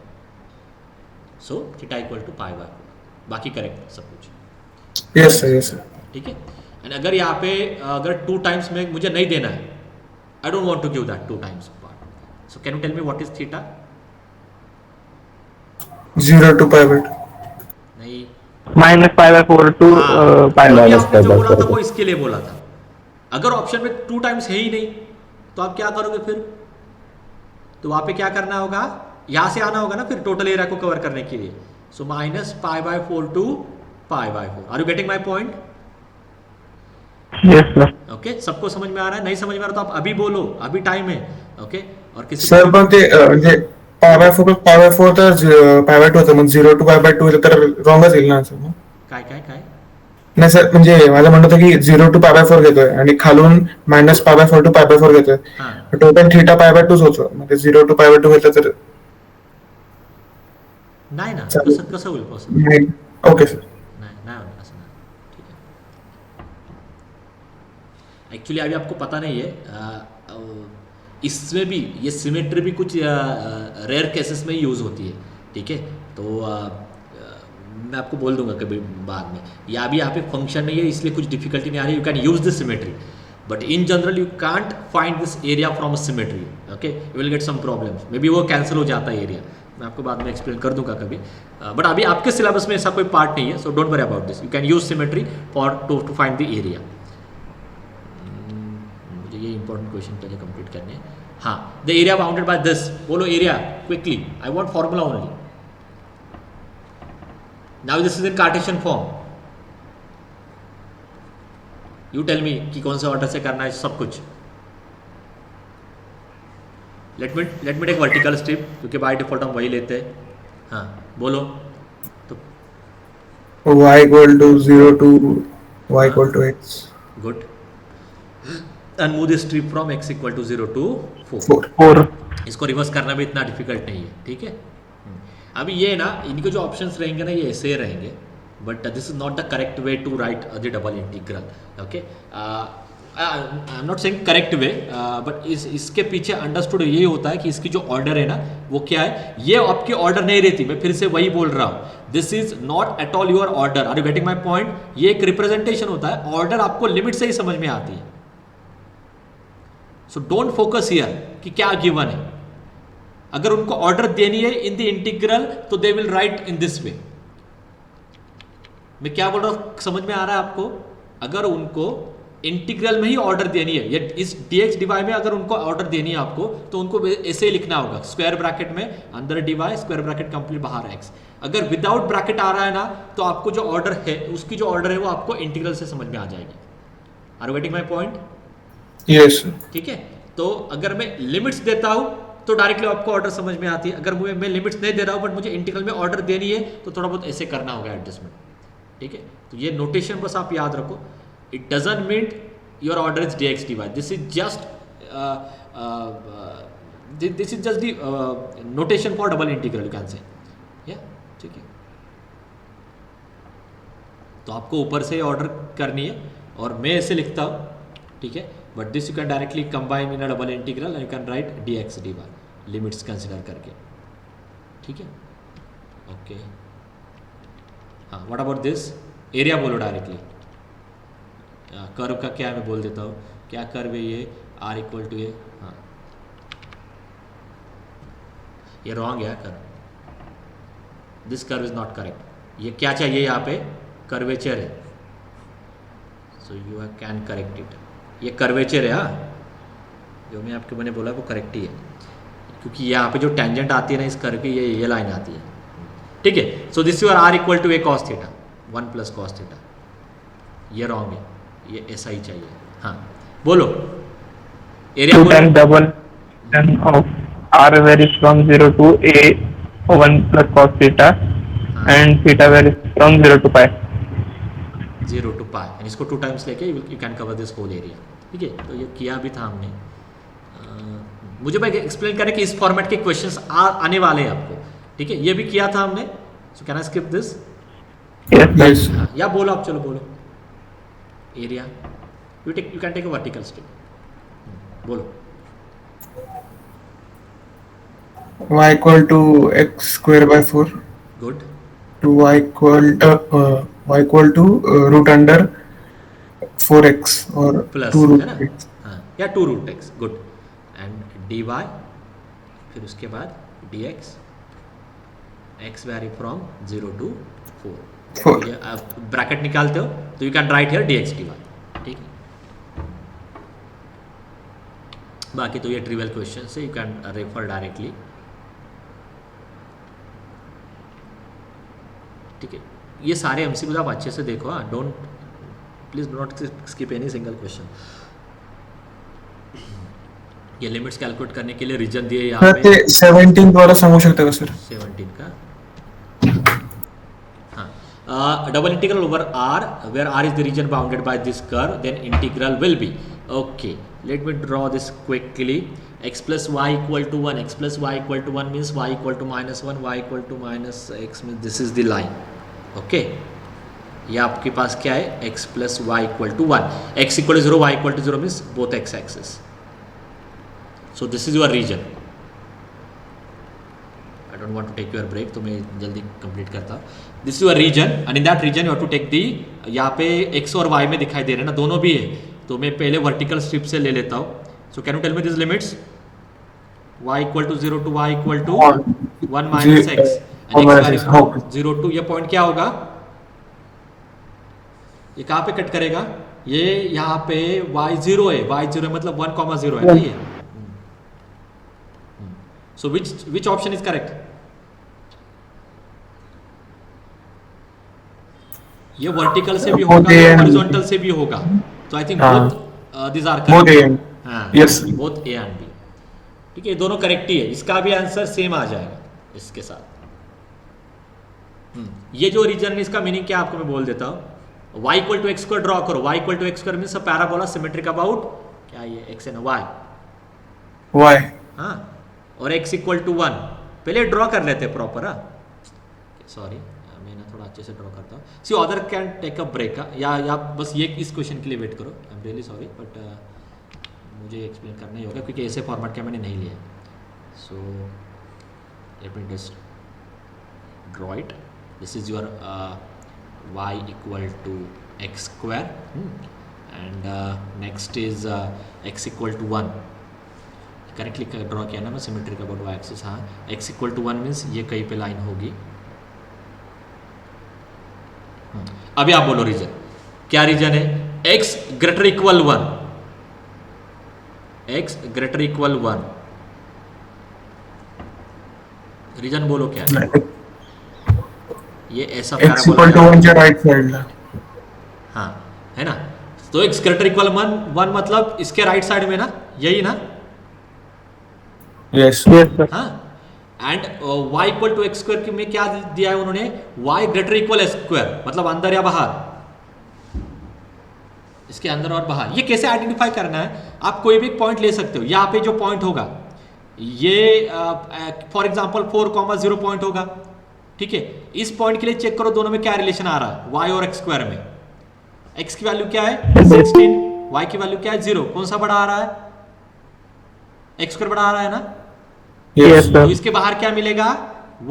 so theta equal to pi by 4, बाकी करेक्ट सब कुछ। Yes sir, yes sir. ठीक है, एंड अगर यहाँ पे अगर 2 टाइम्स में मुझे नहीं देना है, I don't want to give that 2 times part, so can you tell me what is theta? 0 to pi by 2. नहीं, minus pi by 4 to pi by अभी 4. आपने जो बोला था वो इसके लिए बोला था। अगर ऑप्शन में 2 टाइम्स है ही नहीं, तो आप क्या करोगे फिर? तो वहां पे क्या करना होगा, यहां से आना होगा ना फिर टोटल एरिया को कवर करने के लिए। So minus pi by 4 to pi by 4। Are you getting my point? yes sir. Okay, सबको समझ में आ रहा है? नहीं समझ में आ रहा तो आप अभी बोलो, अभी टाइम है। ओके, और किसी सर पण ते म्हणजे pi by 4 तर pi by 2 होतं, मग 0 to pi by 2 तर रॉंगच येईल ना सर? काय काय काय नाही सर, म्हणजे माझं म्हणणं होतं की 0 to pi by 4 घेतोय आणि खालून minus pi by 4 to pi by 4 घेतोय, हां, टोटल थीटा pi by 2 होतो, म्हणजे 0 to pi by 2 घेतलं तर नाही ना, चालेल. कसं कसं होईल पॉसिबल? नाही. Okay sir. नहीं नहीं होना, असं नाही, ठीक है। एक्चुअली अभी आपको पता नहीं है, इसमें भी ये सिमेट्री भी कुछ रेयर केसेस में ही यूज़ होती है, ठीक है। तो मैं आपको बोल दूंगा कभी बाद में, या अभी यहाँ पे फंक्शन नहीं है इसलिए कुछ डिफिकल्टी नहीं आ रही, you can use this symmetry, but in general you can't find this area from a symmetry. Okay, you will get some problems, maybe वो कैंसिल हो जाता है एरिया, मैं आपको बाद में एक्सप्लेन कर दूंगा कभी, बट अभी आपके सिलेबस में ऐसा कोई पार्ट नहीं है, so don't worry about this, you can use symmetry for to find the area. मुझे ये इंपॉर्टेंट क्वेश्चन पहले कंप्लीट करने हैं। हाँ, the area bounded by this, बोलो area quickly, I want formula only. Now this is in Cartesian form, you tell me कि कौन से ऑर्डर से करना है सब कुछ। Let me take vertical strip, क्योंकि बाय डिफॉल्ट हम वही लेते हैं। हाँ बोलो, तो y equal to 0 to y equal to x. Good, and move the strip from x equal to 0 to 4। 4. इसको रिवर्स करना भी इतना डिफिकल्ट नहीं है, ठीक है। अभी ये ना, इनके जो ऑप्शंस रहेंगे ना ये ऐसे रहेंगे, but this is not the correct way to write the double integral. Okay, I am not saying correct way, but इसके पीछे अंडरस्टूड यही होता है कि इसकी जो ऑर्डर है ना वो क्या है, ये आपकी ऑर्डर नहीं रहती. मैं फिर से वही बोल रहा हूँ, this is not at all your order. Are you getting my point? ये एक रिप्रेजेंटेशन होता है, ऑर्डर आपको लिमिट से ही समझ में आती है. सो डोंट फोकस हियर कि क्या गिवन है. अगर उनको ऑर्डर देनी है इन द इंटीग्रल तो they will write in this way. मैं क्या बोल रहा हूं, समझ में आ रहा है आपको? अगर उनको इंटीग्रल में ही ऑर्डर देनी है, या इस dx dy में अगर उनको ऑर्डर देनी है आपको, तो उनको ऐसे ही लिखना होगा, स्क्वायर ब्रैकेट में अंदर dy, स्क्वायर ब्रैकेट कंप्लीट बाहर x. अगर विदाउट ब्रैकेट आ रहा है ना, तो आपको जो ऑर्डर है उसकी जो ऑर्डर है वो आपको इंटीग्रल से समझ में आ जाएगी. Are you getting my point? Yes. ठीक है. तो अगर मैं लिमिट्स देता हूं तो डायरेक्टली आपको ऑर्डर समझ में आती है. अगर मैं लिमिट्स नहीं दे रहा हूं बट मुझे इंटीग्रल में ऑर्डर देनी है, तो थोड़ा बहुत ऐसे करना होगा एडजस्टमेंट. ठीक है. तो ये नोटेशन बस आप याद रखो. It doesn't mean your order is dx dy. This is just this is just the notation for double integral, you can say. Yeah, ठीक है. तो आपको ऊपर से ऑर्डर करनी है और मैं ऐसे लिखता हूँ. ठीक है. But this you can directly combine in a double integral and you can write dx dy limits consider करके. ठीक है. ओके. हाँ, व्हाट अबाउट दिस? एरिया बोलो डायरेक्टली. कर्व का क्या मैं बोल देता हूँ, क्या कर्व है ये, r इक्वल टू ए. हाँ, ये रॉन्ग है curve. This curve is not correct. ये क्या चाहिए यहाँ पे? कर्वेचर है. So you can correct it. ये कर्वेचर है. हाँ, जो मैं आपको मैंने बोला वो करेक्ट ही है, क्योंकि यहाँ पे जो टेंजेंट आती है ना इस कर्व की, ये लाइन आती है. ठीक है. So this your r equal to a cos theta, 1 plus cos theta. ये रॉन्ग है, ये ऐसा ही चाहिए. हाँ, बोलो area. Two times double of r varies from 0 to a 1 plus cos theta and theta varies from 0 to pi. 0 to pi. इसको 2 times लेके you can cover this whole area. ठीक है. तो ये किया भी था हमने. मुझे भाई एक्सप्लेन करें कि इस फॉर्मेट के क्वेश्चंस आने वाले हैं आपको. ठीक है. ये भी किया था हमने. So can I skip this? Yes. या बोलो आप, चलो बोलो. Area you can take a vertical step. बोलो. y equal to x square by 4 good. to y equal to root under 4x or plus 2 है root ना. x. हाँ, या 2 root x. Good. And d y, फिर उसके बाद d x. X vary from 0 to 4. 4. ये आप ब्रैकेट निकालते हो तो you can write here dx dy. ठीक है. बाकी तो ये ट्रिवियल क्वेश्चन से यू कैन रेफर डायरेक्टली. ठीक है. ये सारे एमसीक्यूज आप अच्छे से देखो. हाँ, don't please do not skip any single question. ये लिमिट्स कैलकुलेट करने के लिए रीजन दिए यहाँ ते पे. 17 द्वारा सांगू शकता का सर? 17 का. Double integral over r, where r is the region bounded by this curve, then integral will be. Okay, let me draw this quickly. X plus y equal to 1. X plus y equal to 1 means y equal to minus 1. Y equal to minus x means this is the line. Okay, ये आपके पास क्या है? x plus y equal to 1. x equal to 0, y equal to 0 means both x axis. So this is your region. I don't want to take your break, तो मैं जल्दी complete करता हूँ. This is your region and in that region you have to take the. यहाँ पे x और y में दिखाई दे रहे हैं ना, दोनों भी है. तो मैं पहले वर्टिकल स्ट्रिप से ले लेता हूँ. So can you tell me this limits? y equal to 0 to y equal to 1 minus x and x vary from 0 to. ये पॉइंट क्या होगा? ये कहाँ पे कट करेगा? ये यहाँ पे y0 है. y0 मतलब 1,0 है ना ये. So which option is correct? ये वर्टिकल से भी होगा, हॉरिजॉन्टल से भी होगा. तो I think both this are correct. हाँ, Yes. Both A and B. ठीक है, दोनों करेक्ट ही है. इसका भी आंसर सेम आ जाएगा इसके साथ. ये जो रीजन है इसका मीनिंग क्या आपको मैं बोल देता हूँ. y equal to x square draw करो. y equal to x square means parabola symmetric about क्या ये x एंड y. y. हाँ, और x इक्वल टू 1 पहले ड्रॉ कर लेते हैं प्रॉपर. हाँ, सॉरी मैंने थोड़ा अच्छे से ड्रॉ करता हूँ. See other can take a break. या बस ये इस क्वेश्चन के लिए वेट करो. I am really sorry but मुझे एक्सप्लेन करना ही होगा क्योंकि ऐसे फॉर्मेट का मैंने नहीं लिया. सो let me just draw it. This is your y equal to x square and next is x equal to 1. Correctly draw किया ना मैं सिमेट्रिक अबाउट y एक्सिस. हाँ, x equal to 1 मीन्स ये कहीं पे लाइन होगी. अभी आप बोलो रीजन. क्या रीजन है? x greater equal 1. x greater equal 1. Region बोलो क्या है? ये ऐसा x इक्वल टू 1 के राइट साइड ला. हाँ है ना. तो x ग्रेटर इक्वल 1 मतलब इसके राइट साइड में ना, यही ना. Yes Yes, sir. हाँ. And y equal to x square में क्या दिया है उन्होंने? y greater equal x square मतलब अंदर या बाहर. इसके अंदर और बाहर. ये कैसे आइडेंटिफाई करना है? आप कोई भी पॉइंट ले सकते हो. यहाँ पे जो पॉइंट होगा ये फॉर एग्जांपल 4,0 पॉइंट होगा. ठीक है. इस पॉइंट के लिए चेक करो दोनों में क्या रिलेशन आ रहा है y और एक्स स्क्वायर में. x की वैल्यू क्या है? 16. y की वैल्यू क्या है? 0. कौन सा बड़ा आ रहा है? एक्स स्क्वायर बड़ा आ रहा है ना. Yes, sir. तो इसके बाहर क्या मिलेगा?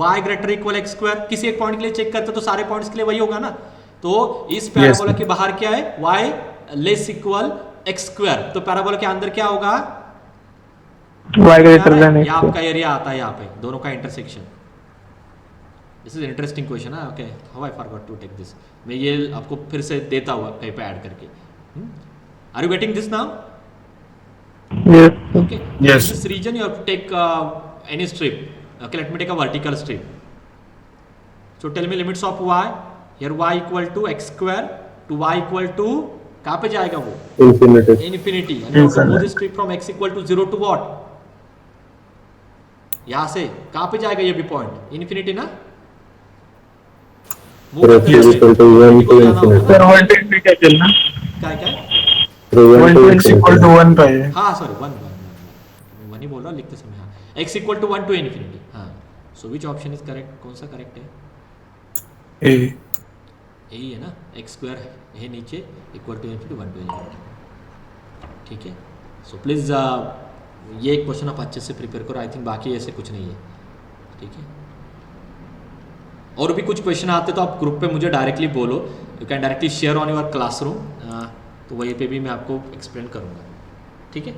y greater equal x square. किसी एक पॉइंट के लिए चेक करते तो सारे पॉइंट्स के लिए वही होगा ना. तो इस पैराबोला के बाहर क्या है? y less equal x square. तो पैराबोला के अंदर क्या होगा? Y greater than ये x. आपका एरिया आता है यहाँ पे दोनों का intersection. This is interesting question है. Okay, how I forgot to take this. मैं ये आपको फिर से देता हुआ कहीं पे ऐड करके. Are you getting this now? Yes, sir. Okay. Yes. In this region you have to take any strip. Okay, let me take a vertical strip. So tell me limits of y. Here y equal to x square to y equal to कहाँ पे जाएगा वो? Infinity. Infinity. And you have to move this strip from x equal to 0 to what? यहाँ से कहाँ पे जाएगा ये भी पॉइंट? इन्फिनिटी ना? Move From करते x equal to 1 to infinity. Sir 120 क्या चलना? क्या? From 1 to 120 equal to infinity. 1 पाइए. हाँ सॉरी 1 ही बोल रहा हूँ लिखते समय. हाँ, x equal to 1 to infinity. हाँ. So which option is correct? कौन सा करेक्ट है? ए यही है ना. एक्स स्क्वायर है नीचे equal to infinity 1 to infinity. ठीक है. सो प्लीज़ ये एक क्वेश्चन आप अच्छे से प्रिपेयर करो. आई थिंक बाकी ऐसे कुछ नहीं है. ठीक है. और भी कुछ क्वेश्चन आते तो आप ग्रुप पे मुझे डायरेक्टली बोलो. You can directly share on your classroom. तो वहीं पे भी मैं आपको एक्सप्लेन करूँगा. ठीक है.